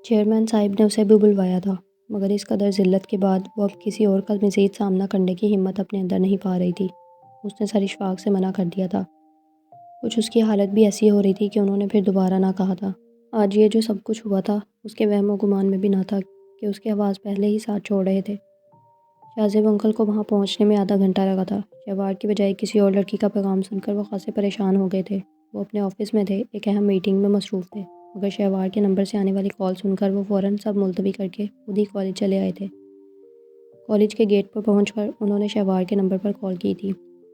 Chairman صاحب نے اسے بھی بلوایا تھا، مگر اس قدر ذلت کے بعد وہ اب کسی اور کا مزید سامنا کرنے کی ہمت اپنے اندر نہیں پا رہی تھی۔ اس نے سر اشفاق سے منع کر دیا تھا۔ کچھ اس کی حالت بھی ایسی ہو رہی تھی کہ انہوں نے پھر دوبارہ نہ کہا تھا۔ آج یہ جو سب کچھ ہوا تھا، اس کے وہم و گمان میں بھی نہ تھا کہ اس کے آواز پہلے ہی ساتھ چھوڑ رہے تھے۔ شاہزیب انکل کو وہاں پہنچنے میں آدھا گھنٹہ لگا تھا۔ شہوار کی بجائے کسی اور لڑکی کا پیغام سن کر وہ خاصے پریشان ہو گئے تھے۔ وہ اپنے آفس میں تھے، ایک اہم میٹنگ میں مصروف تھے، مگر شہوار کے نمبر سے آنے والی کال سن کر وہ فوراً سب ملتوی کر کے خود ہی کالج چلے آئے تھے۔ کالج کے گیٹ پر پہنچ کر انہوں نے شہوار کے نمبر پر کال کی تھی۔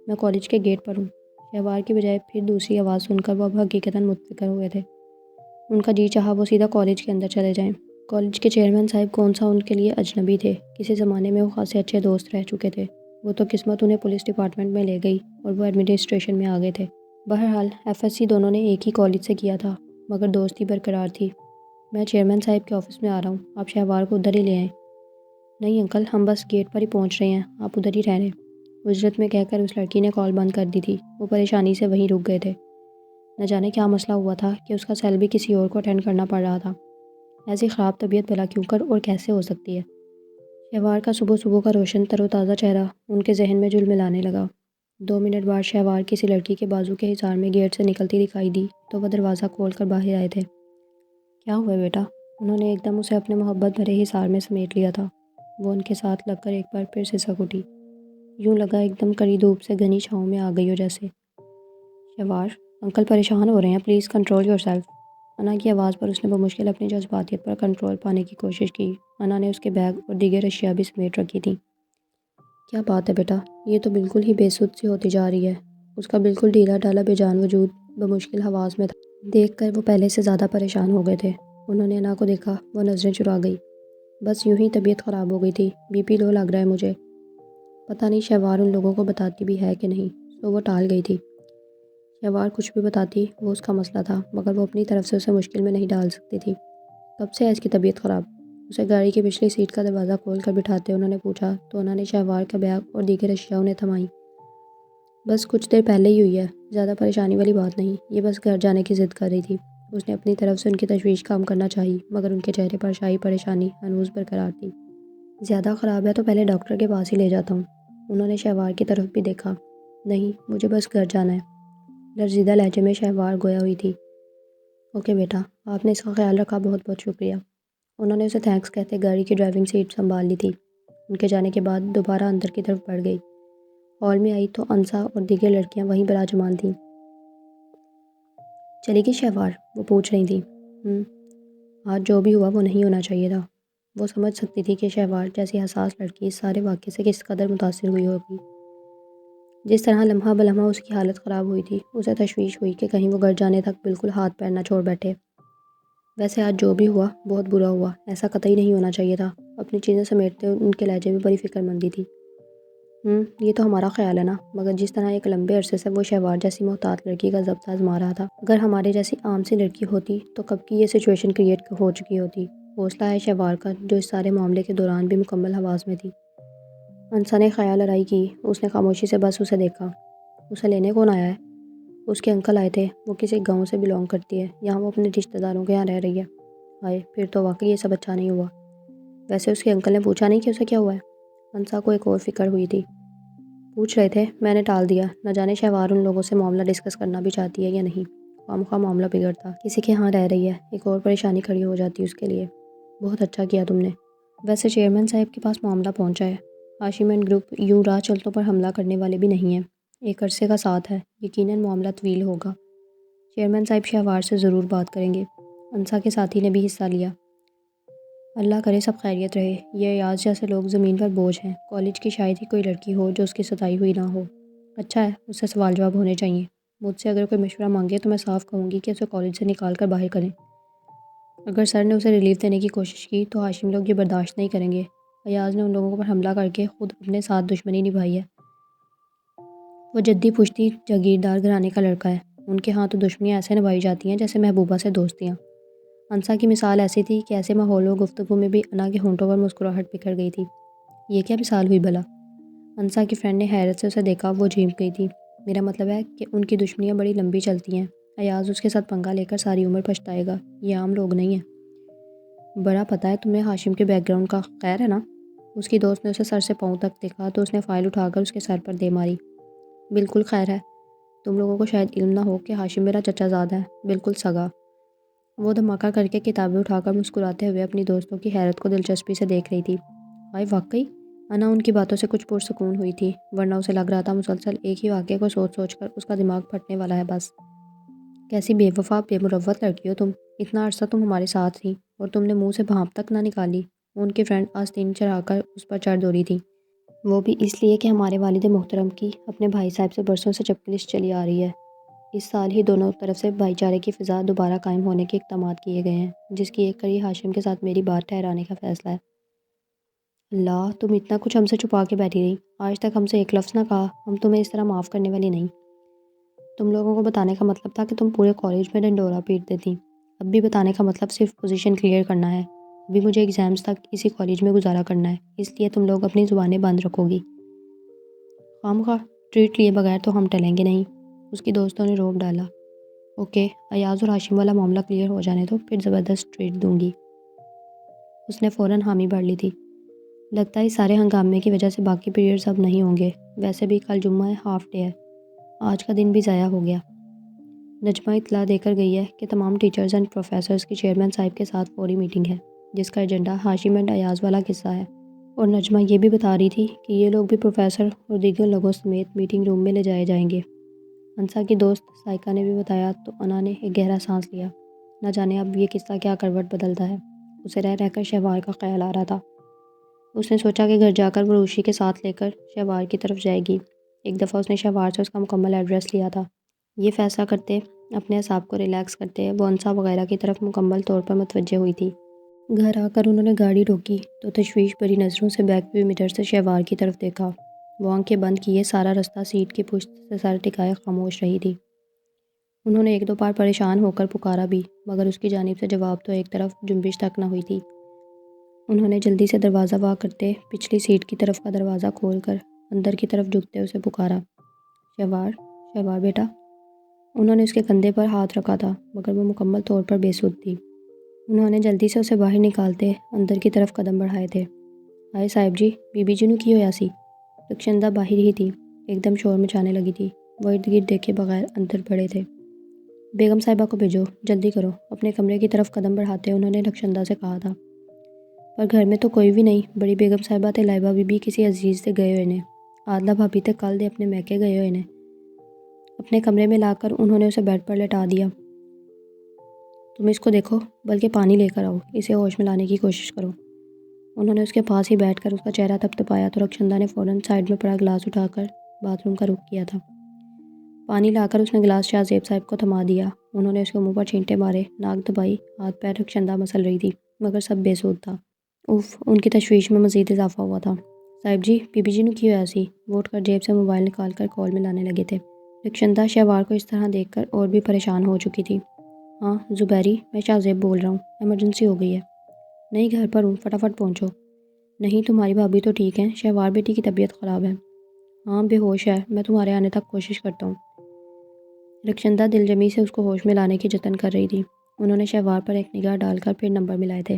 میں کالج کے گیٹ پر ہوں۔ شہوار کی بجائے پھر دوسری آواز سن کر وہ اب حقیقتاً متفکر ہوئے تھے۔ ان کا جی چاہا وہ سیدھا کالج کے اندر چلے جائیں۔ کالج کے چیئرمین صاحب کون سا ان کے لیے اجنبی تھے، کسی زمانے میں وہ خاصے اچھے دوست رہ چکے تھے۔ وہ تو قسمت انہیں پولیس ڈپارٹمنٹ میں لے گئی اور وہ ایڈمنسٹریشن میں آ گئے تھے۔ بہرحال ایف ایس سی دونوں نے ایک ہی کالج سے کیا تھا، مگر دوستی برقرار تھی۔ میں چیئرمین صاحب کے آفس میں آ رہا ہوں، آپ شہوار کو ادھر ہی لے آئیں۔ نہیں انکل، ہم بس گیٹ پر ہی پہنچ رہے ہیں، آپ ادھر ہی رہیں۔ اجرت میں کہہ کر اس لڑکی نے کال بند کر دی تھی۔ وہ پریشانی سے وہیں رک گئے تھے۔ نہ جانے کیا مسئلہ ہوا تھا کہ اس کا سیل بھی کسی اور کو اٹینڈ کرنا پڑ رہا تھا۔ ایسی خراب طبیعت بھلا کیوں کر اور کیسے ہو سکتی ہے؟ شہوار کا صبح صبح کا روشن تر و تازہ چہرہ ان کے ذہن میں جھلملانے لگا۔ 2 منٹ بعد شہوار کسی لڑکی کے بازو کے حصار میں گیٹ سے نکلتی دکھائی دی تو وہ دروازہ کھول کر باہر آئے تھے۔ کیا ہوا بیٹا؟ انہوں نے ایک دم اسے اپنے محبت بھرے حصار میں سمیٹ لیا تھا۔ وہ ان کے ساتھ لگ کر ایک بار پھر سسک اٹھی۔ یوں لگا ایک دم کڑی دھوپ سے گھنی چھاؤں میں آ گئی ہو جیسے۔ شہوار، انکل پریشان ہو رہے ہیں، پلیز کنٹرول یور سیلف۔ انا کی آواز پر اس نے بمشکل اپنی جذباتیت پر کنٹرول پانے کی کوشش کی۔ انا نے اس کے بیگ اور دیگر اشیاء بھی سمیٹ رکھی تھیں۔ کیا بات ہے بیٹا؟ یہ تو بالکل ہی بے سدھ سی ہوتی جا رہی ہے۔ اس کا بالکل ڈھیلا ڈالا بے جان وجود بمشکل حواس میں تھا۔ دیکھ کر وہ پہلے سے زیادہ پریشان ہو گئے تھے۔ انہوں نے انا کو دیکھا، وہ نظریں چرا گئی۔ بس یوں ہی طبیعت خراب ہو گئی تھی، بی پی لو لگ رہا ہے مجھے۔ پتہ نہیں شہوار ان لوگوں کو بتاتی بھی ہے کہ نہیں، تو وہ ٹال گئی تھی۔ شہوار کچھ بھی بتاتی وہ اس کا مسئلہ تھا، مگر وہ اپنی طرف سے اسے مشکل میں نہیں ڈال سکتی تھی۔ کب سے ہے اس کی طبیعت خراب؟ اسے گاڑی کی پچھلی سیٹ کا دروازہ کھول کر بٹھاتے انہوں نے پوچھا تو انہوں نے شہوار کا بیگ اور دیگر اشیاء انہیں تھمائیں۔ بس کچھ دیر پہلے ہی ہوئی ہے، زیادہ پریشانی والی بات نہیں، یہ بس گھر جانے کی ضد کر رہی تھی۔ اس نے اپنی طرف سے ان کی تشویش کم کرنا چاہی، مگر ان کے چہرے پر شاہی پریشانی ہنوز برقرار تھی۔ زیادہ خراب ہے تو پہلے ڈاکٹر کے پاس ہی لے جاتا ہوں۔ انہوں نے شہوار کی طرف بھی دیکھا۔ نہیں، مجھے بس گھر جانا ہے، لرزیدہ لہجے میں شہوار گویا ہوئی تھی۔ اوکے بیٹا، آپ نے اس کا خیال رکھا، بہت بہت شکریہ۔ انہوں نے اسے تھینکس کہتے گاڑی کی ڈرائیونگ سیٹ سنبھال لی تھی۔ ان کے جانے کے بعد دوبارہ اندر کی طرف بڑھ گئی۔ ہال میں آئی تو انسا اور دیگر لڑکیاں وہیں براجمان تھیں۔ چلی گئی شہوار؟ وہ پوچھ رہی تھیں۔ آج جو بھی ہوا وہ نہیں ہونا چاہیے تھا۔ وہ سمجھ سکتی تھی کہ شہوار جیسی حساس لڑکی اس سارے واقعے سے کس قدر متاثر ہوئی ہوگی۔ جس طرح لمحہ بلمحہ اس کی حالت خراب ہوئی تھی، اسے تشویش ہوئی کہ کہیں وہ گھر جانے تک بالکل ہاتھ پیر نہ چھوڑ بیٹھے۔ ویسے آج جو بھی ہوا بہت برا ہوا، ایسا قطعی نہیں ہونا چاہیے تھا۔ اپنی چیزیں سمیٹتے ان کے لہجے میں بڑی فکر مندی تھی۔ یہ تو ہمارا خیال ہے نا، مگر جس طرح ایک لمبے عرصے سے وہ شہوار جیسی محتاط لڑکی کا ضبط آزما رہا تھا، اگر ہمارے جیسی عام سی لڑکی ہوتی تو کب کی یہ سچویشن کریٹ ہو چکی ہوتی۔ حوصلہ ہے شہوار کا، جو اس سارے معاملے کے دوران بھی مکمل حواس میں تھی۔ انسا نے خیال آرائی کی۔ اس نے خاموشی سے بس اسے دیکھا۔ اسے لینے کون آیا ہے؟ اس کے انکل آئے تھے، وہ کسی گاؤں سے بلونگ کرتی ہے، یہاں وہ اپنے رشتہ داروں کے یہاں رہ رہی ہے۔ آئے پھر تو واقعی یہ سب اچھا نہیں ہوا۔ ویسے اس کے انکل نے پوچھا نہیں کہ اسے کیا ہوا ہے؟ انسا کو ایک اور فکر ہوئی تھی۔ پوچھ رہے تھے، میں نے ٹال دیا، نہ جانے شہوار ان لوگوں سے معاملہ ڈسکس کرنا بھی چاہتی ہے یا نہیں۔ خواہ معاملہ بگڑتا، کسی کے ہاں رہ رہی ہے، ایک اور پریشانی کھڑی ہو جاتی اس کے لیے۔ بہت اچھا کیا تم نے۔ ویسے چیئرمین صاحب کے پاس معاملہ پہنچا ہے۔ ہاشم اینڈ گروپ یوں راہ چلتوں پر حملہ کرنے والے بھی نہیں ہیں، ایک عرصے کا ساتھ ہے، یقیناً معاملہ طویل ہوگا۔ چیئرمین صاحب شہوار سے ضرور بات کریں گے۔ انسا کے ساتھی نے بھی حصہ لیا۔ اللہ کرے سب خیریت رہے، یہ ایاز جیسے لوگ زمین پر بوجھ ہیں، کالج کی شاید ہی کوئی لڑکی ہو جو اس کی ستائی ہوئی نہ ہو۔ اچھا ہے، اس سے سوال جواب ہونے چاہیے۔ مجھ سے اگر کوئی مشورہ مانگے تو میں صاف کہوں گی کہ اسے کالج سے نکال کر باہر کریں۔ اگر سر نے اسے ریلیف دینے کی کوشش کی تو ہاشم لوگ یہ برداشت نہیں کریں گے۔ ایاز نے ان لوگوں پر حملہ کر کے خود اپنے ساتھ دشمنی نبھائی ہے۔ وہ جدی پشتی جاگیردار گھرانے کا لڑکا ہے، ان کے ہاں تو دشمنیاں ایسے نبھائی جاتی ہیں جیسے محبوبہ سے دوستیاں۔ انسا کی مثال ایسی تھی کہ ایسے ماحول و گفتگو میں بھی انا کے ہونٹوں پر مسکراہٹ بکھر گئی تھی۔ یہ کیا مثال ہوئی بھلا؟ انسا کی فرینڈ نے حیرت سے اسے دیکھا، وہ جھینک گئی تھی۔ میرا مطلب ہے کہ ان کی دشمنیاں بڑی لمبی چلتی ہیں، ایاز اس کے ساتھ پنگا لے کر ساری عمر پچھتائے گا، یہ عام لوگ نہیں ہیں۔ بڑا پتہ ہے تمہیں ہاشم کے بیک گراؤنڈ کا، خیر ہے نا؟ اس کی دوست نے اسے سر سے پاؤں تک دیکھا تو اس نے فائل اٹھا کر اس کے سر پر دے ماری۔ بالکل خیر ہے، تم لوگوں کو شاید علم نہ ہو کہ ہاشم میرا چچا زاد ہے، بالکل سگا۔ وہ دھماکہ کر کے کتابیں اٹھا کر مسکراتے ہوئے اپنی دوستوں کی حیرت کو دلچسپی سے دیکھ رہی تھی۔ بھائی واقعی؟ انا ان کی باتوں سے کچھ پرسکون ہوئی تھی، ورنہ اسے لگ رہا تھا مسلسل ایک ہی واقعے کو سوچ سوچ کر اس کا دماغ پھٹنے والا ہے بس۔ کیسی بے وفا بے مروت لڑکی ہو تم، اتنا عرصہ تم ہمارے ساتھ تھی اور تم نے منہ سے بھانپ تک نہ نکالی۔ ان کی فرینڈ آستین چڑھا کر اس پر چڑھ دوڑی تھی۔ وہ بھی اس لیے کہ ہمارے والد محترم کی اپنے بھائی صاحب سے برسوں سے چپکلش چلی آ رہی ہے۔ اس سال ہی دونوں طرف سے بھائی چارے کی فضا دوبارہ قائم ہونے کے اقدامات کیے گئے ہیں، جس کی ایک کڑی ہاشم کے ساتھ میری بات ٹھہرانے کا فیصلہ ہے۔ اللہ، تم اتنا کچھ ہم سے چھپا کے بیٹھی رہی، آج تک ہم سے ایک لفظ نہ کہا۔ ہم تمہیں اس طرح معاف کرنے والی نہیں۔ تم لوگوں کو بتانے کا مطلب تھا کہ تم پورے کالج میں ڈنڈورا پیٹ دیتی، اب بھی بتانے کا مطلب صرف پوزیشن کلیئر کرنا ہے۔ ابھی مجھے ایگزامز تک اسی کالج میں گزارا کرنا ہے، اس لیے تم لوگ اپنی زبانیں بند رکھو گی۔ خواہ ٹریٹ لیے بغیر تو ہم ٹلیں گے نہیں، اس کی دوستوں نے روک ڈالا۔ اوکے، ایاز اور ہاشم والا معاملہ کلیئر ہو جانے تو پھر زبردست ٹریٹ دوں گی۔ اس نے فوراً حامی بھر لی تھی۔ لگتا ہے اس سارے ہنگامے کی وجہ سے باقی پیریڈز اب نہیں ہوں گے، ویسے بھی کل جمعہ ہے، ہاف ڈے ہے، آج کا دن بھی ضائع ہو گیا۔ نجمہ اطلاع دے کر گئی ہے کہ تمام ٹیچرز اینڈ پروفیسرز کی چیئرمین صاحب کے ساتھ فوری میٹنگ ہے، جس کا ایجنڈا ہاشم اینڈ ایاز والا قصہ ہے۔ اور نجمہ یہ بھی بتا رہی تھی کہ یہ لوگ بھی پروفیسر اور دیگر لوگوں سمیت میٹنگ روم میں لے جائے جائیں گے۔ انسا کی دوست سائکا نے بھی بتایا تو انا نے ایک گہرا سانس لیا۔ نہ جانے اب یہ قصہ کیا کروٹ بدلتا ہے۔ اسے رہ رہ کر شہوار کا خیال آ رہا تھا۔ اس نے سوچا کہ گھر جا کر وہ روشی کے ساتھ لے کر شہوار کی طرف جائے گی۔ ایک دفعہ اس نے شہوار سے اس کا مکمل ایڈریس لیا تھا۔ یہ فیصلہ کرتے، اپنے اعصاب کو ریلیکس کرتے، وہ انسا وغیرہ کی طرف مکمل طور پر متوجہ ہوئی تھی۔ گھر آ کر انہوں نے گاڑی روکی تو تشویش بھری نظروں سے بیک ویو میرر سے شہوار کی طرف دیکھا۔ وہ آنکھیں بند کیے سارا رستہ سیٹ کی پشت سے سر ٹکائے خاموش رہی تھی۔ انہوں نے ایک دو بار پریشان ہو کر پکارا بھی، مگر اس کی جانب سے جواب تو ایک طرف جنبش تک نہ ہوئی تھی۔ انہوں نے جلدی سے دروازہ وا کرتے پچھلی سیٹ کی طرف کا دروازہ کھول کر اندر کی طرف جھکتے اسے پکارا، شہوار، شہوار بیٹا۔ انہوں نے اس کے کندھے پر ہاتھ رکھا تھا، مگر وہ مکمل طور پر بے سود تھی۔ انہوں نے جلدی سے اسے باہر نکالتے اندر کی طرف قدم بڑھائے تھے۔ آئے صاحب جی، بی بی جی نو کی ہویا سی؟ رخشندہ باہر ہی تھی، ایک دم شور مچانے لگی تھی۔ وہ ارد گرد دیکھے بغیر اندر بڑھے تھے۔ بیگم صاحبہ کو بھیجو، جلدی کرو، اپنے کمرے کی طرف قدم بڑھاتے انہوں نے رخشندہ سے کہا تھا۔ پر گھر میں تو کوئی بھی نہیں، بڑی بیگم صاحبہ تے لائبہ بی بی کسی عزیز سے گئے ہوئے نے، عادلہ بھابی تے کل دے اپنے میکے گئے ہوئے نے۔ اپنے کمرے میں لا کر انہوں نے اسے بیڈ پر لٹا دیا۔ تم اس کو دیکھو، بلکہ پانی لے کر آؤ، اسے ہوش میں لانے کی کوشش کرو۔ انہوں نے اس کے پاس ہی بیٹھ کر اس کا چہرہ تپتپایا تو رخشندہ نے فوراً سائڈ میں پڑا گلاس اٹھا کر باتھ روم کا رخ کیا تھا۔ پانی لا کر اس نے گلاس شاہ زیب صاحب کو تھما دیا۔ انہوں نے اس کے منہ پر چھینٹے مارے، ناک دبائی، ہاتھ پیر رخشندہ مسل رہی تھی، مگر سب بے سود تھا۔ اف، ان کی تشویش میں مزید اضافہ ہوا تھا۔ صاحب جی، بی بی جی نو کی ہویا سی؟ وہ اٹھ کر جیب سے موبائل نکال کر کال میں لانے لگے تھے۔ رخشندہ شہوار کو اس طرح دیکھ کر اور بھی پریشان ہو چکی تھی۔ ہاں زبیری، میں شاہ زیب بول رہا ہوں، ایمرجنسی ہو گئی ہے۔ نہیں، گھر پر ہوں، فٹافٹ پہنچو۔ نہیں، تمہاری بھابھی تو ٹھیک ہیں، شہوار بیٹی کی طبیعت خراب ہے۔ ہاں بے ہوش ہے، میں تمہارے آنے تک کوشش کرتا ہوں۔ رخشندہ دل جمی سے اس کو ہوش میں لانے کی جتن کر رہی تھی۔ انہوں نے شہوار پر ایک نگاہ ڈال کر پھر نمبر ملائے تھے۔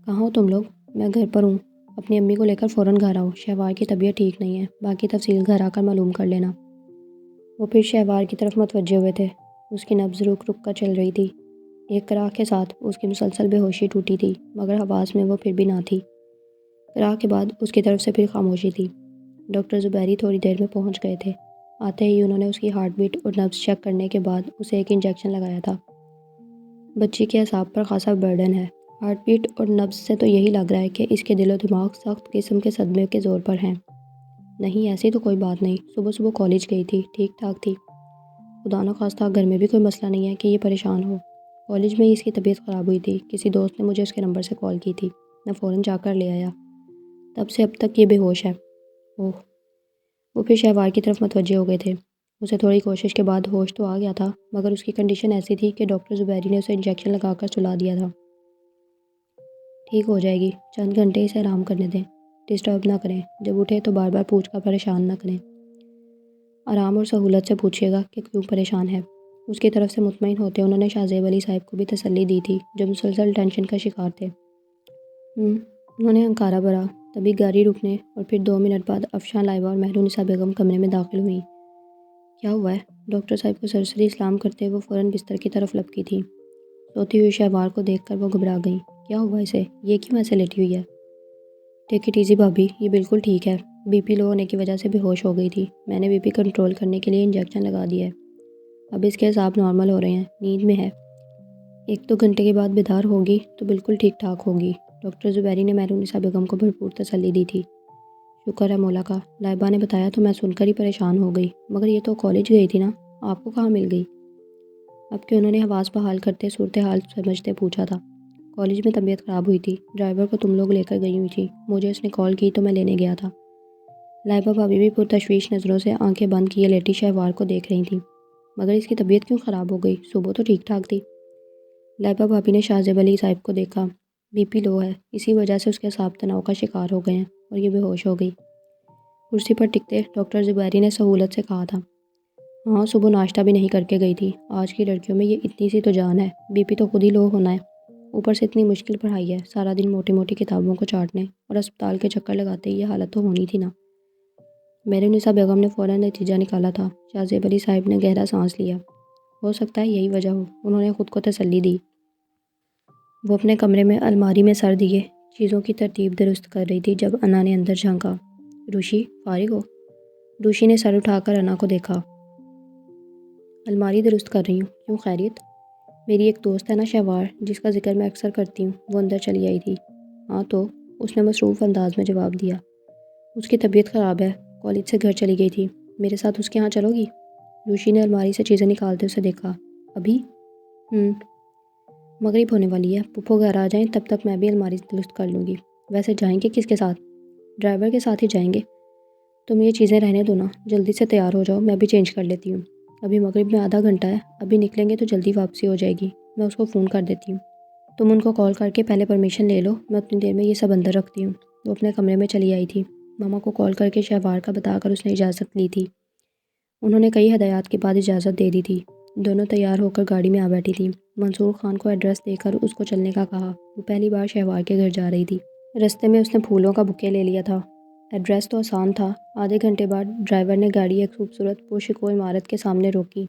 کہاں ہو تم لوگ؟ میں گھر پر ہوں، اپنی امی کو لے کر فوراً گھر آؤ، شہوار کی طبیعت ٹھیک نہیں ہے، باقی تفصیل گھر آ کر معلوم کر لینا۔ وہ پھر شہوار کی طرف متوجہ ہوئے تھے۔ اس کی نبض رک رک کر چل رہی تھی۔ ایک کراہ کے ساتھ اس کی مسلسل بے ہوشی ٹوٹی تھی، مگر حواس میں وہ پھر بھی نہ تھی۔ کراہ کے بعد اس کی طرف سے پھر خاموشی تھی۔ ڈاکٹر زبیری تھوڑی دیر میں پہنچ گئے تھے۔ آتے ہی انہوں نے اس کی ہارٹ بیٹ اور نبض چیک کرنے کے بعد اسے ایک انجیکشن لگایا تھا۔ بچی کے اعصاب پر خاصا برڈن ہے، ہارٹ بیٹ اور نبض سے تو یہی لگ رہا ہے کہ اس کے دل و دماغ سخت قسم کے صدمے کے زور پر ہیں۔ نہیں، ایسی تو کوئی بات نہیں، صبح صبح کالج گئی تھی، ٹھیک ٹھاک تھی۔ خدا نخواستہ گھر میں بھی کوئی مسئلہ نہیں ہے کہ یہ پریشان ہو۔ کالج میں ہی اس کی طبیعت خراب ہوئی تھی، کسی دوست نے مجھے اس کے نمبر سے کال کی تھی، میں فوراً جا کر لے آیا، تب سے اب تک یہ بے ہوش ہے۔ اوہ، وہ پھر شہوار کی طرف متوجہ ہو گئے تھے۔ اسے تھوڑی کوشش کے بعد ہوش تو آ گیا تھا، مگر اس کی کنڈیشن ایسی تھی کہ ڈاکٹر زبیری نے اسے انجیکشن لگا کر سلا دیا تھا۔ ٹھیک ہو جائے گی، چند گھنٹے اسے آرام کرنے دیں، ڈسٹرب نہ کریں، جب اٹھے تو بار بار پوچھ کر پریشان نہ کریں۔ آرام اور سہولت سے پوچھیے گا کہ کیوں پریشان ہے۔ اس کی طرف سے مطمئن ہوتے انہوں نے شاہ زیب علی صاحب کو بھی تسلی دی تھی جو مسلسل ٹینشن کا شکار تھے۔ انہوں نے ہنکارا بھرا، تبھی گاڑی رکنے اور پھر 2 منٹ بعد افشاں لائبہ اور مہرونسا بیگم کمرے میں داخل ہوئیں۔ کیا ہوا ہے؟ ڈاکٹر صاحب کو سرسری سلام کرتے وہ فوراً بستر کی طرف لپکی تھی۔ سوتی ہوئی شہوار کو دیکھ کر وہ گھبرا گئیں۔ کیا ہوا اسے؟ یہ کیوں ایسے لیٹی ہوئی ہے؟ ٹیک اٹ ایزی بھابی، یہ بالکل ٹھیک ہے۔ بی پی لو ہونے کی وجہ سے بے ہوش ہو گئی تھی۔ میں نے بی پی کنٹرول کرنے کے لیے انجیکشن لگا دیا ہے۔ اب اس کے اعصاب نارمل ہو رہے ہیں، نیند میں ہے۔ 1-2 گھنٹے کے بعد بیدار ہوگی تو بالکل ٹھیک ٹھاک ہوگی۔ ڈاکٹر زبیری نے مہرونسا بیگم کو بھرپور تسلی دی تھی۔ شکر ہے مولا کا، لائبہ نے بتایا تو میں سن کر ہی پریشان ہو گئی، مگر یہ تو کالج گئی تھی نا، آپ کو کہاں مل گئی؟ اب کہ انہوں نے حواس بحال کرتے صورتحال سمجھتے پوچھا تھا۔ کالج میں طبیعت خراب ہوئی تھی، ڈرائیور کو تم لوگ لے کر گئی ہوئی تھی، مجھے اس نے کال کی تو میں لینے گیا تھا۔ لائبہ بھابی بھی پرتشویش نظروں سے آنکھیں بند کیے لیٹی شہوار کو دیکھ رہی تھیں۔ مگر اس کی طبیعت کیوں خراب ہو گئی؟ صبح تو ٹھیک ٹھاک تھی۔ لائبہ بھابی نے شاہ زیب علی صاحب کو دیکھا۔ بی پی لو ہے، اسی وجہ سے اس کے اعصاب تناؤ کا شکار ہو گئے ہیں اور یہ بے ہوش ہو گئی۔ کرسی پر ٹکتے ڈاکٹر زبیری نے سہولت سے کہا تھا۔ ہاں، صبح ناشتہ بھی نہیں کر کے گئی تھی۔ آج کی لڑکیوں میں یہ اتنی سی تو جان ہے، بی پی تو خود ہی لو ہونا ہے، اوپر سے اتنی مشکل پڑھائی ہے، سارا دن موٹی موٹی کتابوں کو چاٹنے اور اسپتال کے چکر لگاتے یہ حالت تو ہونی تھی نا۔ مہرونسا بیگم نے فوراً نتیجہ نکالا تھا۔ شاہ زیب علی صاحب نے گہرا سانس لیا۔ ہو سکتا ہے یہی وجہ ہو، انہوں نے خود کو تسلی دی۔ وہ اپنے کمرے میں الماری میں سر دیے چیزوں کی ترتیب درست کر رہی تھی جب انا نے اندر جھانکا۔ روشی، فارغ ہو؟ روشی نے سر اٹھا کر انا کو دیکھا۔ الماری درست کر رہی ہوں، کیوں خیریت؟ میری ایک دوست ہے نا شہوار، جس کا ذکر میں اکثر کرتی ہوں، وہ اندر چلی آئی تھی۔ ہاں تو؟ اس نے مصروف انداز میں جواب دیا۔ اس کی طبیعت خراب ہے، کالج سے گھر چلی گئی تھی، میرے ساتھ اس کے ہاں چلو گی؟ روشی نے الماری سے چیزیں نکالتے اسے دیکھا۔ ابھی؟ مغرب ہونے والی ہے، پھپھو گھر آ جائیں تب تک میں بھی الماری درست کر لوں گی۔ ویسے جائیں گے کس کے ساتھ؟ ڈرائیور کے ساتھ ہی جائیں گے۔ تم یہ چیزیں رہنے دو نا، جلدی سے تیار ہو جاؤ، میں بھی چینج کر لیتی ہوں۔ ابھی مغرب میں آدھا گھنٹہ ہے، ابھی نکلیں گے تو جلدی واپسی ہو جائے گی، میں اس کو فون کر دیتی ہوں۔ تم ان کو کال کر کے پہلے پرمیشن لے لو، میں اتنی دیر میں یہ سب اندر رکھتی ہوں۔ وہ اپنے کمرے میں چلی آئی تھی۔ ماما کو کال کر کے شہوار کا بتا کر اس نے اجازت لی تھی۔ انہوں نے کئی ہدایات کے بعد اجازت دے دی تھی۔ دونوں تیار ہو کر گاڑی میں آ بیٹھی تھی۔ منصور خان کو ایڈریس دے کر اس کو چلنے کا کہا۔ وہ پہلی بار شہوار کے گھر جا رہی تھی۔ رستے میں اس نے پھولوں کا بکے لے لیا تھا۔ ایڈریس تو آسان تھا۔ آدھے گھنٹے بعد ڈرائیور نے گاڑی ایک خوبصورت پرشکو عمارت کے سامنے روکی۔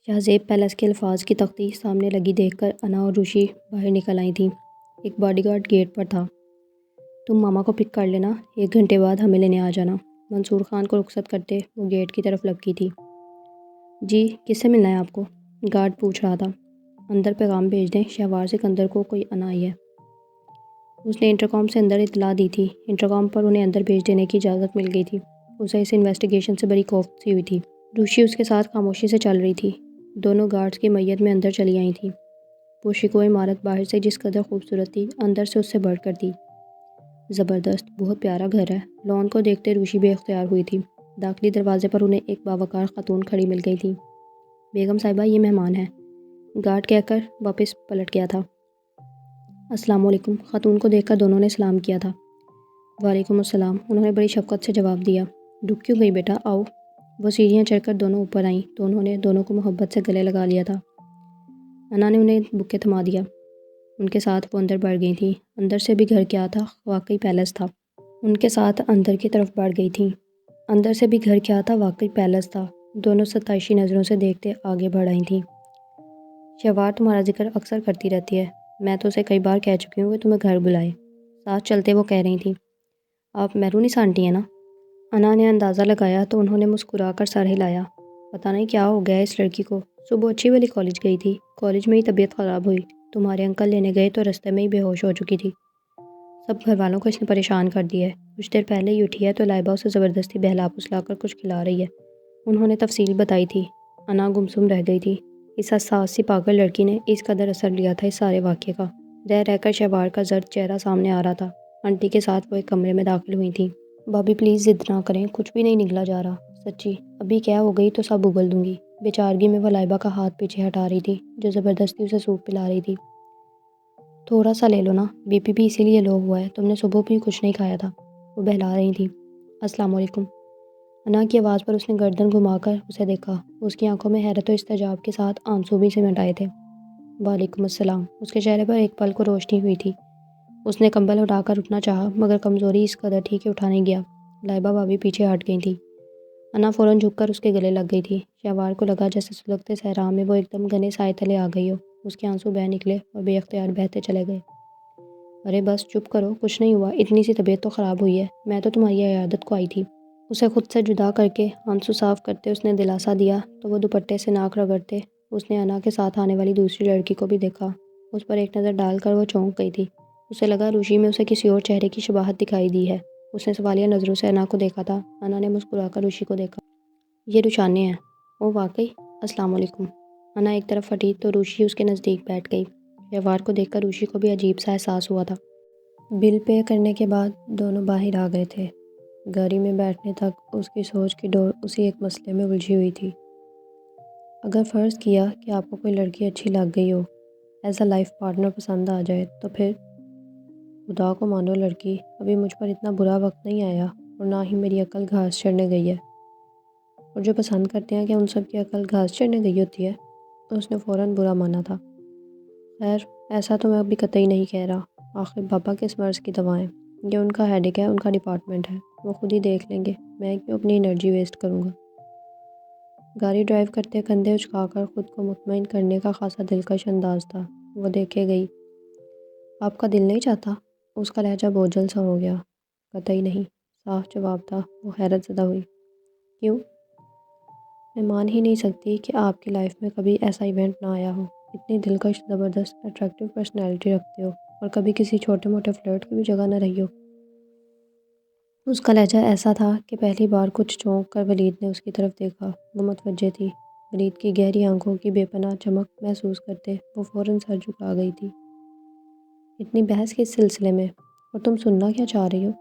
شاہ زیب پیلس کے الفاظ کی تختی سامنے لگی دیکھ کر انا اور روشی باہر نکل آئی تھیں۔ ایک باڈی گارڈ گیٹ پر تھا۔ تم ماما کو پک کر لینا، 1 گھنٹے بعد ہمیں لینے آ جانا۔ منصور خان کو رخصت کرتے وہ گیٹ کی طرف لپکی تھی۔ جی، کس سے ملنا ہے آپ کو؟ گارڈ پوچھ رہا تھا۔ اندر پیغام بھیج دیں، شہوار سکندر کو کوئی انا آئی ہے۔ اس نے انٹرکام سے اندر اطلاع دی تھی۔ انٹرکام پر انہیں اندر بھیج دینے کی اجازت مل گئی تھی۔ اسے اس انویسٹیگیشن سے بڑی خوف سی ہوئی تھی۔ روشی اس کے ساتھ خاموشی سے چل رہی تھی۔ دونوں گارڈز کی میت میں اندر چلی آئی تھیں۔ پرشکو عمارت باہر سے جس قدر خوبصورت تھی، اندر سے اس سے بڑھ کر تھی۔ زبردست، بہت پیارا گھر ہے۔ لان کو دیکھتے روشی بے اختیار ہوئی تھی۔ داخلی دروازے پر انہیں ایک باوقار خاتون کھڑی مل گئی تھی۔ بیگم صاحبہ، یہ مہمان ہیں، گارڈ کہہ کر واپس پلٹ گیا تھا۔ السلام علیکم۔ خاتون کو دیکھ کر دونوں نے سلام کیا تھا۔ وعلیکم السلام، انہوں نے بڑی شفقت سے جواب دیا۔ رک کیوں گئی بیٹا، آؤ۔ وہ سیڑھیاں چڑھ کر دونوں اوپر آئیں تو انہوں نے دونوں کو محبت سے گلے لگا لیا تھا۔ انا نے انہیں بکے تھما دیا۔ ان کے ساتھ وہ اندر بڑھ گئی تھیں۔ اندر سے بھی گھر کیا تھا، واقعی پیلس تھا۔ ان کے ساتھ اندر کی طرف بڑھ گئی تھیں۔ اندر سے بھی گھر کیا تھا، واقعی پیلس تھا۔ دونوں ستائشی نظروں سے دیکھتے آگے بڑھ آئی تھیں۔ شہوار تمہارا ذکر اکثر کرتی رہتی ہے، میں تو اسے کئی بار کہہ چکی ہوں کہ تمہیں گھر بلائے۔ ساتھ چلتے وہ کہہ رہی تھیں۔ آپ مہرونسا آنٹی ہیں نا؟ انا نے اندازہ لگایا تو انہوں نے مسکرا کر سر ہلایا۔ پتہ نہیں کیا ہو گیا اس لڑکی کو، صبح اچھی والی کالج گئی تھی، کالج میں ہی طبیعت خراب ہوئی، تمہارے انکل لینے گئے تو رستے میں ہی بے ہوش ہو چکی تھی۔ سب گھر والوں کو اس نے پریشان کر دیا ہے، کچھ دیر پہلے ہی اٹھی ہے تو لائبہ اسے زبردستی بہلا پھسلا کر کچھ کھلا رہی ہے۔ انہوں نے تفصیل بتائی تھی۔ انا گمسم رہ گئی تھی۔ اس حساس سی پاگل لڑکی نے اس قدر اثر لیا تھا اس سارے واقعے کا۔ رہ رہ کر شہوار کا زرد چہرہ سامنے آ رہا تھا۔ آنٹی کے ساتھ وہ ایک کمرے میں داخل ہوئی تھیں۔ بھابی پلیز ضد نہ کریں، کچھ بھی نہیں نگلا جا رہا، سچی، ابھی کیا ہو گئی تو سب اگل دوں گی۔ بیچارگی میں وہ لائبہ کا ہاتھ پیچھے ہٹا رہی تھی جو زبردستی اسے سوپ پلا رہی تھی۔ تھوڑا سا لے لو نا، بی پی بھی اسی لیے لو ہوا ہے، تم نے صبح بھی کچھ نہیں کھایا تھا۔ وہ بہلا رہی تھیں۔ السلام علیکم۔ انا کی آواز پر اس نے گردن گھما کر اسے دیکھا۔ اس کی آنکھوں میں حیرت و استعجاب کے ساتھ آنسو بھی سمٹ آئے تھے۔ وعلیکم السلام۔ اس کے چہرے پر ایک پل کو روشنی ہوئی تھی۔ اس نے کمبل اٹھا کر اٹھنا چاہا مگر کمزوری اس قدر تھی کہ اٹھا نہیں گیا۔ لائبہ بھابھی پیچھے ہٹ گئی تھی۔ انا فوراً جھک کر اس کے گلے لگ گئی تھی۔ شہوار کو لگا جیسے سلگتے صحرا میں وہ ایک دم گھنے سائے تلے آ گئی ہو۔ اس کے آنسو بہہ نکلے اور بے اختیار بہتے چلے گئے۔ ارے بس چپ کرو، کچھ نہیں ہوا، اتنی سی طبیعت تو خراب ہوئی ہے، میں تو تمہاری عیادت کو آئی تھی۔ اسے خود سے جدا کر کے آنسو صاف کرتے اس نے دلاسا دیا تو وہ دوپٹے سے ناک رگڑتے اس نے انا کے ساتھ آنے والی دوسری لڑکی کو بھی دیکھا۔ اس پر ایک نظر ڈال کر وہ چونک گئی تھی۔ اسے لگا روشی میں اسے کسی اور چہرے کی شباہت دکھائی دی ہے۔ اس نے سوالیہ نظروں سے انا کو دیکھا تھا۔ انا نے مسکرا کر روشی کو دیکھا۔ یہ روشانے ہیں۔ او واقعی، السلام علیکم۔ انا ایک طرف ہٹی تو روشی اس کے نزدیک بیٹھ گئی۔ شہوار کو دیکھ کر روشی کو بھی عجیب سا احساس ہوا تھا۔ بل پے کرنے کے بعد دونوں باہر آ گئے تھے۔ گاڑی میں بیٹھنے تک اس کی سوچ کی ڈور اسی ایک مسئلے میں الجھی ہوئی تھی۔ اگر فرض کیا کہ آپ کو کوئی لڑکی اچھی لگ گئی ہو، ایز اے لائف پارٹنر پسند آ جائے، تو پھر خدا کو مانو لڑکی، ابھی مجھ پر اتنا برا وقت نہیں آیا اور نہ ہی میری عقل گھاس چڑھنے گئی ہے۔ اور جو پسند کرتے ہیں کہ ان سب کی عقل گھاس چڑھنے گئی ہوتی ہے، تو اس نے فوراً برا مانا تھا۔ خیر، ایسا تو میں ابھی قطعی نہیں کہہ رہا، آخر بابا کس مرض کی دوائیں، یہ ان کا ہیڈیک ہے، ان کا ڈپارٹمنٹ ہے، وہ خود ہی دیکھ لیں گے، میں کیوں اپنی انرجی ویسٹ کروں گا۔ گاڑی ڈرائیو کرتے کندھے اچکا کر خود کو مطمئن کرنے کا خاصا دلکش انداز تھا۔ وہ دیکھے گئی۔ آپ کا دل نہیں چاہتا؟ اس کا لہجہ بوجھل سا ہو گیا۔ قطعی نہیں، صاف جواب تھا۔ وہ حیرت زدہ ہوئی۔ کیوں؟ میں مان ہی نہیں سکتی کہ آپ کی لائف میں کبھی ایسا ایونٹ نہ آیا ہو، اتنی دلکش، زبردست، اٹریکٹیو پرسنالٹی رکھتے ہو اور کبھی کسی چھوٹے موٹے فلرٹ کی بھی جگہ نہ رہی ہو۔ اس کا لہجہ ایسا تھا کہ پہلی بار کچھ چونک کر ولید نے اس کی طرف دیکھا۔ وہ متوجہ تھی۔ ولید کی گہری آنکھوں کی بے پناہ چمک محسوس کرتے وہ فوراً سر جھکا گئی تھی۔ اتنی بحث کس سلسلے میں؟ اور تم سننا کیا چاہ رہی ہو؟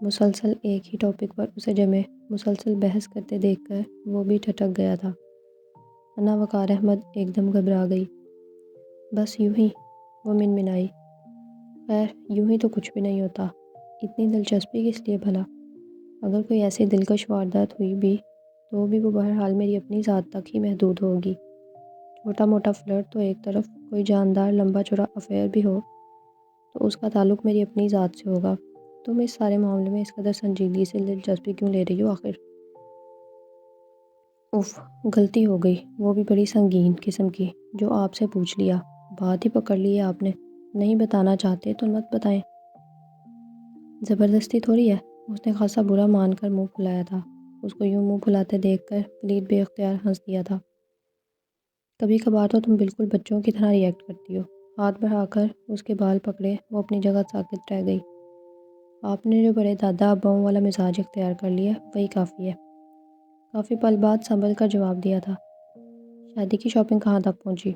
مسلسل ایک ہی ٹاپک پر اسے جمے مسلسل بحث کرتے دیکھ کر وہ بھی ٹھٹک گیا تھا۔ انا وقار احمد ایک دم گھبرا گئی۔ بس یوں ہی، وہ منمنائی۔ خیر، یوں ہی تو کچھ بھی نہیں ہوتا، اتنی دلچسپی کس لیے بھلا؟ اگر کوئی ایسی دلکش واردات ہوئی بھی تو بھی وہ بہرحال میری اپنی ذات تک ہی محدود ہوگی۔ چھوٹا موٹا فلرٹ تو ایک طرف، کوئی جاندار لمبا چوڑا افیئر بھی ہو تو اس کا تعلق میری اپنی ذات سے ہوگا۔ تم اس سارے معاملے میں اس قدر سنجیدگی سے دلچسپی کیوں لے رہی ہو آخر؟ اف، غلطی ہو گئی، وہ بھی بڑی سنگین قسم کی، جو آپ سے پوچھ لیا، بات ہی پکڑ لی ہے آپ نے۔ نہیں بتانا چاہتے تو مت بتائیں۔ زبردستی تھوڑی ہے۔ اس نے خاصا برا مان کر منہ پھلایا تھا۔ اس کو یوں منہ پھلاتے دیکھ کر ولید بے اختیار ہنس دیا تھا۔ کبھی کبھار تو تم بالکل بچوں کی طرح ریئیکٹ کرتی ہو۔ ہاتھ بڑھا کر اس کے بال پکڑے وہ اپنی جگہ ساکت رہ گئی۔ آپ نے جو بڑے دادا اباؤں والا مزاج اختیار کر لیا وہی کافی ہے۔ کافی پل بعد سنبھل کر جواب دیا تھا۔ شادی کی شاپنگ کہاں تک پہنچی؟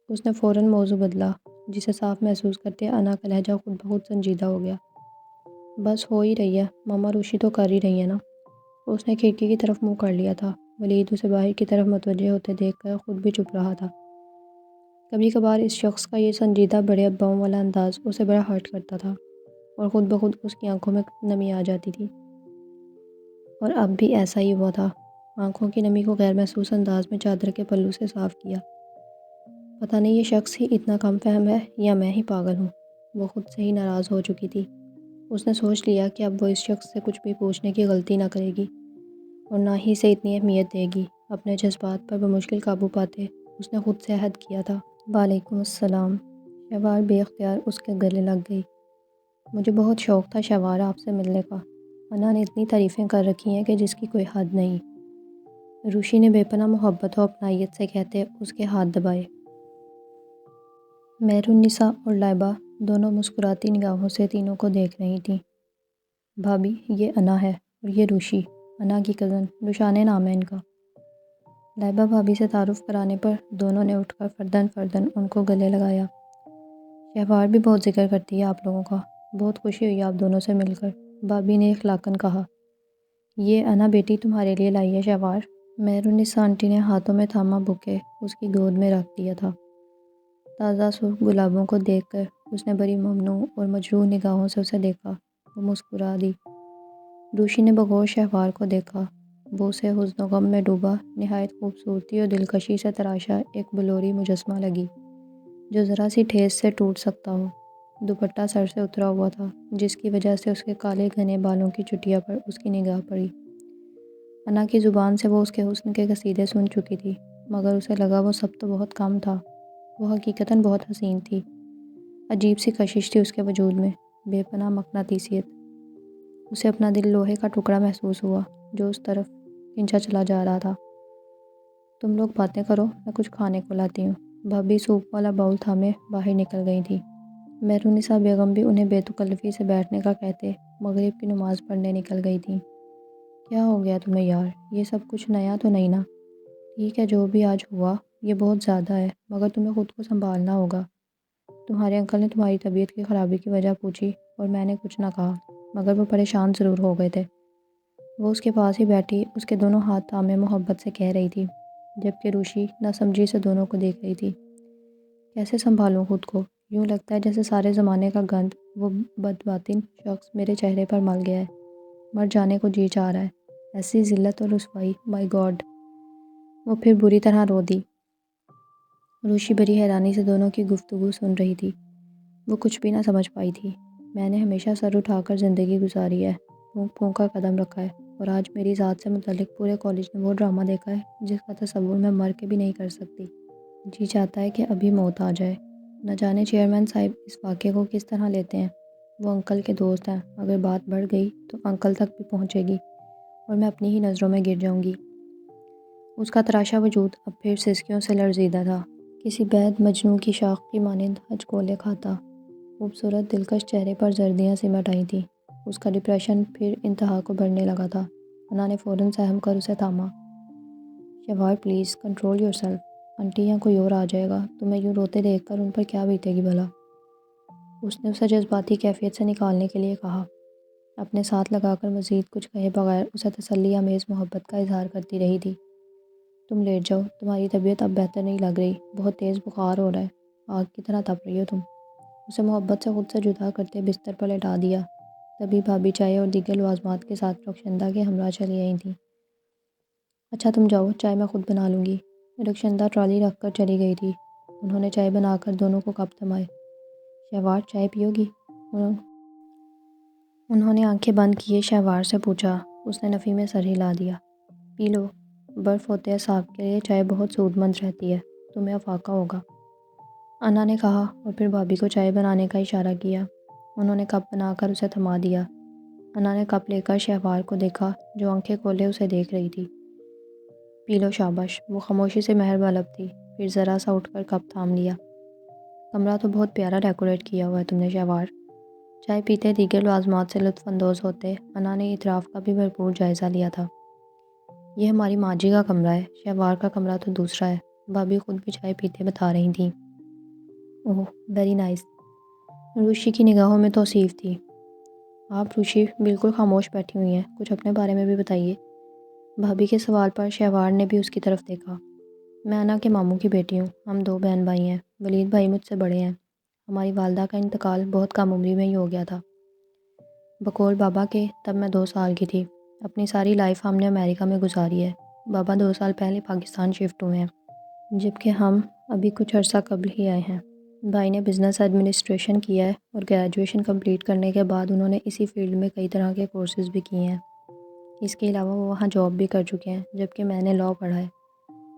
اس نے فوراً موضوع بدلا، جسے صاف محسوس کرتے انا کا لہجہ خود بہت سنجیدہ ہو گیا۔ بس ہو ہی رہی ہے، ماما روشی تو کر ہی رہی ہے نا۔ اس نے کھڑکی کی طرف منہ کر لیا تھا۔ ولید اسے باہر کی طرف متوجہ ہوتے دیکھ کر خود بھی چپ رہا تھا۔ کبھی کبھار اس شخص کا یہ سنجیدہ بڑے اباؤں والا انداز اسے بڑا ہرٹ کرتا تھا اور خود بخود اس کی آنکھوں میں نمی آ جاتی تھی۔ اور اب بھی ایسا ہی ہوا تھا۔ آنکھوں کی نمی کو غیر محسوس انداز میں چادر کے پلو سے صاف کیا۔ پتہ نہیں یہ شخص ہی اتنا کم فہم ہے یا میں ہی پاگل ہوں۔ وہ خود سے ہی ناراض ہو چکی تھی۔ اس نے سوچ لیا کہ اب وہ اس شخص سے کچھ بھی پوچھنے کی غلطی نہ کرے گی اور نہ ہی اسے اتنی اہمیت دے گی۔ اپنے جذبات پر بمشکل قابو پاتے اس نے خود سے عہد کیا تھا۔ وعلیکم السلام۔ شہوار بے اختیار اس کے گلے لگ گئی۔ مجھے بہت شوق تھا شہوار آپ سے ملنے کا۔ انا نے اتنی تعریفیں کر رکھی ہیں کہ جس کی کوئی حد نہیں۔ روشی نے بے پناہ محبت و اپنائیت سے کہتے اس کے ہاتھ دبائے۔ مہرالنساء اور لائبہ دونوں مسکراتی نگاہوں سے تینوں کو دیکھ رہی تھیں۔ بھابھی، یہ انا ہے اور یہ روشی، انا کی کزن، روشانے نام ہے ان کا۔ لائبہ بھابھی سے تعارف کرانے پر دونوں نے اٹھ کر فرداً فرداً ان کو گلے لگایا۔ شہوار بھی بہت ذکر کرتی ہے آپ لوگوں کا، بہت خوشی ہوئی آپ دونوں سے مل کر، بھابھی نے اخلاقاً کہا۔ یہ انا بیٹی تمہارے لیے لائی ہے شہوار۔ مہرالنساء آنٹی نے ہاتھوں میں تھاما بوکے اس کی گود میں رکھ دیا تھا۔ تازہ سرخ گلابوں کو دیکھ کر اس نے بڑی ممنوع اور مجروح نگاہوں سے اسے دیکھا۔ وہ مسکرا دی۔ روشی نے بغور شہوار کو دیکھا۔ وہ اسے حزن و غم میں ڈوبا نہایت خوبصورتی اور دلکشی سے تراشا ایک بلوری مجسمہ لگی جو ذرا سی ٹھیس سے ٹوٹ سکتا ہو۔ دوپٹہ سر سے اترا ہوا تھا جس کی وجہ سے اس کے کالے گھنے بالوں کی چٹیا پر اس کی نگاہ پڑی۔ انا کی زبان سے وہ اس کے حسن کے قصیدے سن چکی تھی، مگر اسے لگا وہ سب تو بہت کم تھا۔ وہ حقیقتاً بہت حسین تھی۔ عجیب سی کشش تھی اس کے وجود میں، بے پناہ مقناطیسیت۔ اسے اپنا دل لوہے کا ٹکڑا محسوس ہوا جو اس طرف کھنچا چلا جا رہا تھا۔ تم لوگ باتیں کرو، میں کچھ کھانے کو لاتی ہوں۔ بھابھی سوپ والا باؤل تھامے باہر نکل گئی تھی۔ مہرونسا بیگم بھی انہیں بے تکلفی سے بیٹھنے کا کہتے مغرب کی نماز پڑھنے نکل گئی تھیں۔ کیا ہو گیا تمہیں یار؟ یہ سب کچھ نیا تو نہیں نا؟ ٹھیک ہے جو بھی آج ہوا یہ بہت زیادہ ہے، مگر تمہیں خود کو سنبھالنا ہوگا۔ تمہارے انکل نے تمہاری طبیعت کی خرابی کی وجہ پوچھی اور میں نے کچھ نہ کہا، مگر وہ پریشان ضرور ہو گئے تھے۔ وہ اس کے پاس ہی بیٹھی اس کے دونوں ہاتھ تھامے محبت سے کہہ رہی تھی، جبکہ روشی نہ سمجھی سے دونوں کو دیکھ رہی تھی۔ کیسے سنبھالوں خود کو؟ یوں لگتا ہے جیسے سارے زمانے کا گند وہ بدباطن شخص میرے چہرے پر مل گیا ہے۔ مر جانے کو جی چاہ رہا ہے۔ ایسی ذلت اور رسوائی، مائی گاڈ! وہ پھر بری طرح رو دی۔ روشی بڑی حیرانی سے دونوں کی گفتگو سن رہی تھی۔ وہ کچھ بھی نہ سمجھ پائی تھی۔ میں نے ہمیشہ سر اٹھا کر زندگی گزاری ہے، پھونک پھونک کر قدم رکھا ہے، اور آج میری ذات سے متعلق پورے کالج نے وہ ڈرامہ دیکھا ہے جس کا تصور میں مر کے بھی نہیں کر سکتی۔ جی چاہتا ہے کہ ابھی موت آ جائے۔ نہ جانے چیئرمین صاحب اس واقعے کو کس طرح لیتے ہیں۔ وہ انکل کے دوست ہیں، اگر بات بڑھ گئی تو انکل تک بھی پہنچے گی اور میں اپنی ہی نظروں میں گر جاؤں گی۔ اس کا تراشا وجود اب پھر سسکیوں سے لرزیدہ تھا، کسی بید مجنوں کی شاخ کی مانند ہچکولے کھاتا۔ خوبصورت دلکش چہرے پر زردیاں سمٹ آئی تھیں۔ اس کا ڈپریشن پھر انتہا کو بڑھنے لگا تھا۔ انا نے فوراً سہم کر اسے تھاما۔ Shahwar please control yourself, aunty یا کوئی اور آ جائے گا، تمہیں یوں روتے دیکھ کر ان پر کیا بیتے گی بھلا؟ اس نے اسے جذباتی کیفیت سے نکالنے کے لیے کہا، اپنے ساتھ لگا کر مزید کچھ کہے بغیر اسے تسلی آمیز محبت کا اظہار کرتی رہی تھی۔ تم لیٹ جاؤ، تمہاری طبیعت اب بہتر نہیں لگ رہی، بہت تیز بخار ہو رہا ہے، آگ کی طرح تپ رہی ہو تم۔ اسے محبت سے خود سے جدا کرتے بستر پر لٹا دیا۔ تبھی بھابھی چائے اور دیگر لوازمات کے ساتھ رخشندہ کے ہمراہ چلی آئی تھیں۔ اچھا تم جاؤ، چائے میں خود بنا لوں گی۔ رخشندہ ٹرالی رکھ کر چلی گئی تھی۔ انہوں نے چائے بنا کر دونوں کو کپ تھمائے۔ شہوار چائے پیو گی؟ انہوں نے آنکھیں بند کیے شہوار سے پوچھا۔ اس نے نفی میں سر ہلا دیا۔ پی لو، برف ہوتے اعصاب کے لیے چائے بہت سود مند رہتی ہے، تمہیں افاقہ ہوگا، انا نے کہا اور پھر بھابھی کو چائے بنانے کا اشارہ کیا۔ انہوں نے کپ بنا کر اسے تھما دیا۔ انا نے کپ لے کر شہوار کو دیکھا جو آنکھیں کھولے اسے دیکھ رہی تھی۔ پی لو شاباش، وہ خاموشی سے مہر بلب تھی، پھر ذرا سا اٹھ کر کپ تھام لیا۔ کمرہ تو بہت پیارا ڈیکوریٹ کیا ہوا ہے تم نے شہوار۔ چائے پیتے دیگر لوازمات سے لطف اندوز ہوتے انا نے اطراف کا بھی بھرپور جائزہ لیا تھا۔ یہ ہماری ماں جی کا کمرہ ہے، شہوار کا کمرہ تو دوسرا ہے، بھابھی خود بھی چائے پیتے بتا رہی تھیں۔ اوہ ویری نائس۔ روشی کی نگاہوں میں توصیف تھی۔ آپ روشی بالکل خاموش بیٹھی ہوئی ہیں، کچھ اپنے بارے میں بھی بتائیے۔ بھابھی کے سوال پر شہوار نے بھی اس کی طرف دیکھا۔ میں انا کے ماموں کی بیٹی ہوں، ہم دو بہن بھائی ہیں، ولید بھائی مجھ سے بڑے ہیں۔ ہماری والدہ کا انتقال بہت کم عمری میں ہی ہو گیا تھا۔ بقول بابا کے تب میں 2 سال کی تھی۔ اپنی ساری لائف ہم نے امریکہ میں گزاری ہے۔ بابا 2 سال پہلے پاکستان شفٹ ہوئے ہیں، جبکہ ہم ابھی کچھ عرصہ قبل ہی آئے ہیں۔ بھائی نے بزنس ایڈمنسٹریشن کیا ہے اور گریجویشن کمپلیٹ کرنے کے بعد انہوں نے اسی فیلڈ میں کئی طرح کے کورسز بھی کیے ہیں۔ اس کے علاوہ وہ وہاں جاب بھی کر چکے ہیں، جبکہ میں نے لاء پڑھا ہے۔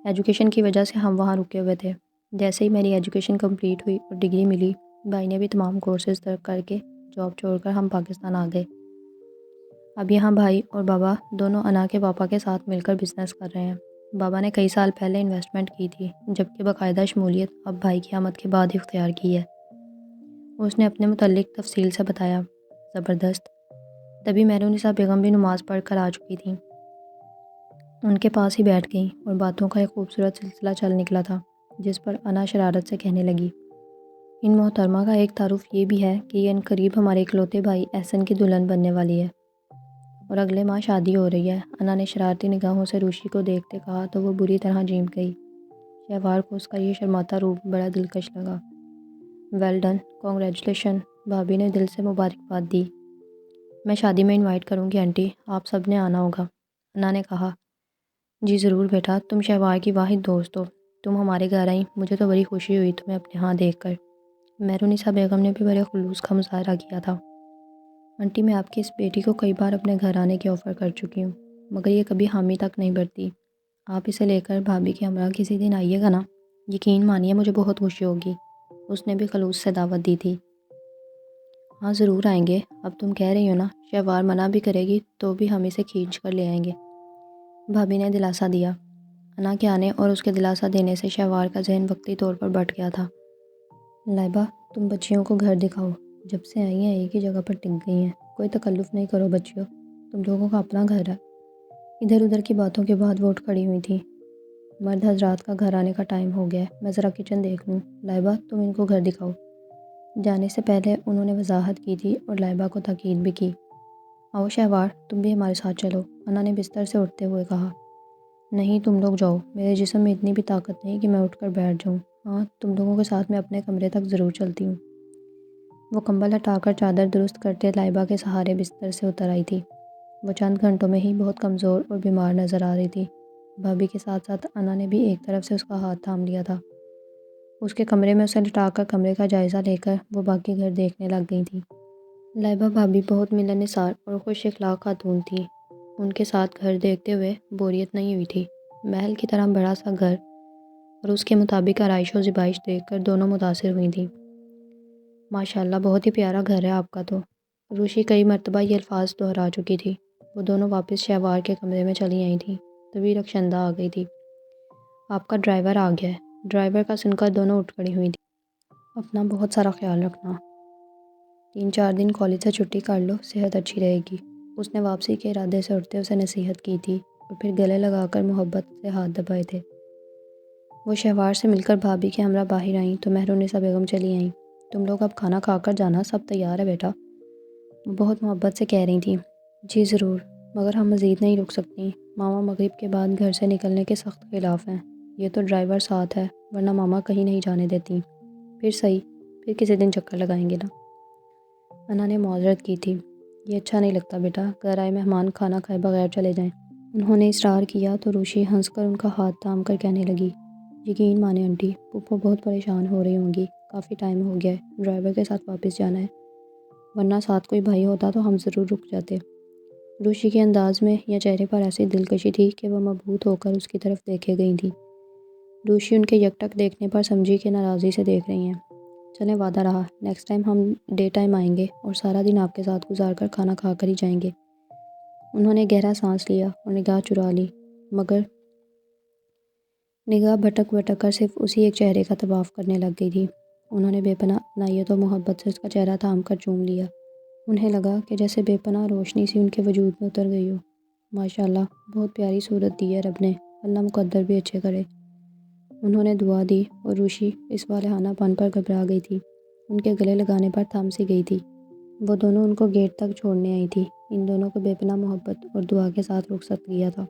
ایجوکیشن کی وجہ سے ہم وہاں رکے ہوئے تھے۔ جیسے ہی میری ایجوکیشن کمپلیٹ ہوئی اور ڈگری ملی، بھائی نے بھی تمام کورسز ترک کر کے جاب چھوڑ کر ہم پاکستان آ گئے۔ اب یہاں بھائی اور بابا دونوں انا کے پاپا کے ساتھ مل کر بزنس کر رہے ہیں۔ بابا نے کئی سال پہلے انویسٹمنٹ کی تھی، جبکہ باقاعدہ شمولیت اب بھائی کی آمد کے بعد اختیار کی ہے۔ اس نے اپنے متعلق تفصیل سے بتایا۔ زبردست۔ تبھی مہرونسا بیگم بھی نماز پڑھ کر آ چکی تھیں۔ ان کے پاس ہی بیٹھ گئیں اور باتوں کا ایک خوبصورت سلسلہ چل نکلا تھا، جس پر انا شرارت سے کہنے لگی، ان محترمہ کا ایک تعارف یہ بھی ہے کہ یہ عنقریب ہمارے اکلوتے بھائی احسن کی دلہن بننے والی ہے، اور اگلے ماہ شادی ہو رہی ہے۔ انا نے شرارتی نگاہوں سے روشی کو دیکھتے کہا تو وہ بری طرح جھیم گئی۔ شہوار کو اس کا یہ شرماتا روپ بڑا دلکش لگا۔ ویل ڈن، کانگریچولیشن، بھابھی نے دل سے مبارکباد دی۔ میں شادی میں انوائٹ کروں گی آنٹی، آپ سب نے آنا ہوگا۔ انا نے کہا۔ جی ضرور بیٹا، تم شہوار کی واحد دوست ہو، تم ہمارے گھر آئیں، مجھے تو بڑی خوشی ہوئی تمہیں اپنے ہاں دیکھ کر۔ مہرونیسا بیگم نے بھی بڑے خلوص کا مظاہرہ کیا تھا۔ آنٹی، میں آپ کی اس بیٹی کو کئی بار اپنے گھر آنے کی آفر کر چکی ہوں، مگر یہ کبھی حامی تک نہیں بھرتی۔ آپ اسے لے کر بھابھی کے ہمراہ کسی دن آئیے گا نا؟ یقین مانیے مجھے بہت خوشی ہوگی۔ اس نے بھی خلوص سے دعوت دی تھی۔ ہاں ضرور آئیں گے، اب تم کہہ رہی ہو نا، شہوار منع بھی کرے گی تو بھی ہم اسے کھینچ کر لے آئیں گے، بھابھی نے دلاسا دیا۔ انا کے آنے اور اس کے دلاسا دینے سے شہوار کا ذہن وقتی طور پر بٹ گیا تھا۔ لائبہ، تم بچیوں کو گھر دکھاؤ، جب سے آئی ہیں ایک ہی جگہ پر ٹک گئی ہیں، کوئی تکلف نہیں کرو بچیوں، تم لوگوں کا اپنا گھر ہے۔ ادھر ادھر کی باتوں کے بعد وہ اٹھ کھڑی ہوئی تھی۔ مرد حضرات کا گھر آنے کا ٹائم ہو گیا ہے، میں ذرا کچن دیکھ لوں۔ لائبہ، تم ان کو گھر دکھاؤ۔ جانے سے پہلے انہوں نے وضاحت کی تھی اور لائبہ کو تاکید بھی کی۔ آؤ شہوار، تم بھی ہمارے ساتھ چلو، انا نے بستر سے اٹھتے ہوئے کہا۔ نہیں، تم لوگ جاؤ، میرے جسم میں اتنی بھی طاقت نہیں کہ میں اٹھ کر بیٹھ جاؤں۔ ہاں، تم لوگوں کے ساتھ میں اپنے کمرے تک ضرور چلتی ہوں۔ وہ کمبل ہٹا کر چادر درست کرتے لائبہ کے سہارے بستر سے اتر آئی تھی۔ وہ چند گھنٹوں میں ہی بہت کمزور اور بیمار نظر آ رہی تھی۔ بھابھی کے ساتھ ساتھ انا نے بھی ایک طرف سے اس کا ہاتھ تھام لیا تھا۔ اس کے کمرے میں اسے لٹا کر کمرے کا جائزہ لے کر وہ باقی گھر دیکھنے لگ گئی تھی۔ لائبہ بھابھی بہت ملن نثار اور خوش اخلاق خاتون تھی۔ ان کے ساتھ گھر دیکھتے ہوئے بوریت نہیں ہوئی تھی۔ محل کی طرح بڑا سا گھر اور اس کے مطابق آرائش و زیبائش دیکھ کر دونوں متاثر ہوئی تھیں۔ ماشاءاللہ، بہت ہی پیارا گھر ہے آپ کا تو۔ روشی کئی مرتبہ یہ الفاظ دہرا چکی تھی۔ وہ دونوں واپس شہوار کے کمرے میں چلی آئی تھیں، تبھی رخشندہ آ گئی تھی۔ آپ کا ڈرائیور آ گیا ہے۔ ڈرائیور کا سن کر دونوں اٹھ کھڑی ہوئی تھیں۔ اپنا بہت سارا خیال رکھنا، 3-4 دن کالج سے چھٹی کر لو، صحت اچھی رہے گی۔ اس نے واپسی کے ارادے سے اٹھتے اسے نصیحت کی تھی اور پھر گلے لگا کر محبت سے ہاتھ دبائے تھے۔ وہ شہوار سے مل کر بھابھی کے ہمراہ باہر آئیں تو مہرونیسا بیگم چلی آئیں۔ تم لوگ اب کھانا کھا کر جانا، سب تیار ہے بیٹا، وہ بہت محبت سے کہہ رہی تھیں۔ جی ضرور، مگر ہم مزید نہیں رک سکتی، ماما مغرب کے بعد گھر سے نکلنے کے سخت خلاف ہیں۔ یہ تو ڈرائیور ساتھ ہے، ورنہ ماما کہیں نہیں جانے دیتی۔ پھر صحیح، پھر کسی دن چکر لگائیں گے نا؟ انا نے معذرت کی تھی۔ یہ اچھا نہیں لگتا بیٹا، گھر آئے مہمان کھانا کھائے بغیر چلے جائیں۔ انہوں نے اصرار کیا تو روشی ہنس کر ان کا ہاتھ تھام کر کہنے لگی، یقین مانیں آنٹی، پھوپھو بہت پریشان ہو رہی ہوں گی، کافی ٹائم ہو گیا ہے، ڈرائیور کے ساتھ واپس جانا ہے، ورنہ ساتھ کوئی بھائی ہوتا تو ہم ضرور رک جاتے۔ روشی کے انداز میں یا چہرے پر ایسی دلکشی تھی کہ وہ مبہوت ہو کر اس کی طرف دیکھے گئی تھی۔ روشی ان کے یکٹک دیکھنے پر سمجھی کہ ناراضی سے دیکھ رہی ہیں۔ چلیں، وعدہ رہا، نیکسٹ ٹائم ہم ڈے ٹائم آئیں گے اور سارا دن آپ کے ساتھ گزار کر کھانا کھا کر ہی جائیں گے۔ انہوں نے گہرا سانس لیا اور نگاہ چرا لی، مگر نگاہ بھٹک بھٹک کر صرف اسی ایک چہرے کا طواف کرنے لگ گئی تھی۔ انہوں نے بے پناہ اپنائیت و محبت سے اس کا چہرہ تھام کر چوم لیا۔ انہیں لگا کہ جیسے بے پناہ روشنی سی ان کے وجود میں اتر گئی ہو۔ ماشاءاللہ، بہت پیاری صورت دی ہے رب نے، اللہ مقدر بھی اچھے کرے۔ انہوں نے دعا دی اور روشی اس والہانہ پن پر گھبرا گئی تھی، ان کے گلے لگانے پر تھم سی گئی تھی۔ وہ دونوں ان کو گیٹ تک چھوڑنے آئی تھی۔ ان دونوں کو بے پناہ محبت اور دعا کے ساتھ رخصت کیا تھا۔